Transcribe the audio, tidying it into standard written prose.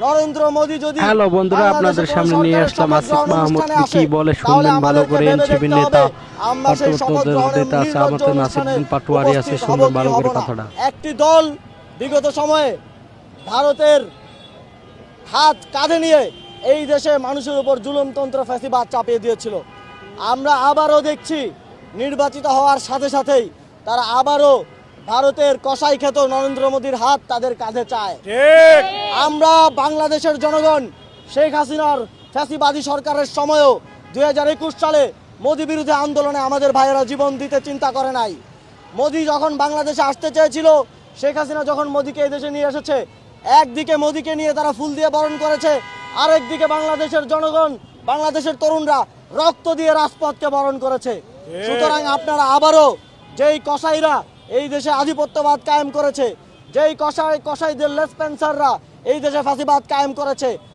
নরেন্দ্র মোদি যদি হ্যালো বন্ধুরা, আপনাদের সামনে নিয়ে আসলাম আসিফ মাহমুদ কি বলে শুনবেন ভালো করে। এনসিপি নেতা নেতা আছে আমাদের নাসিরউদ্দিন পাটোয়ারি আছে, শুনবেন ভালো করে কথাটা। একটি দল বিগত সময়ে ভারতের হাত কাঁধে নিয়ে এই দেশে মানুষের উপর জুলুমতন্ত্র ফ্যাসিবাদ চাপিয়ে দিয়েছিল। আমরা আবারও দেখছি নির্বাচিত হওয়ার সাথে সাথেই তারা আবারও ভারতের কসাই খেত নরেন্দ্র মোদীর হাত তাদের কাঁধে চায়। আমরা বাংলাদেশের জনগণ শেখ হাসিনার ফ্যাসিবাদী সরকারের সময়ও 2021 সালে মোদী বিরোধী আন্দোলনে আমাদের ভাইয়েরা জীবন দিতে চিন্তা করে নাই। মোদী যখন বাংলাদেশে আসতে চেয়েছিল, শেখ হাসিনা যখন মোদীকে এই দেশে নিয়ে এসেছে, একদিকে মোদীকে নিয়ে তারা ফুল দিয়ে বরণ করেছে, আরেকদিকে বাংলাদেশের জনগণ, বাংলাদেশের তরুণরা রক্ত দিয়ে রাজপথকে বরণ করেছে। সুতরাং আপনারা আবারও যেই কসাইরা এই দেশে আধিপত্যবাদ কায়েম করেছে, যেই কসাইদের লেসপেন্সাররা এই দেশে ফাঁসিবাদ কায়েম করেছে,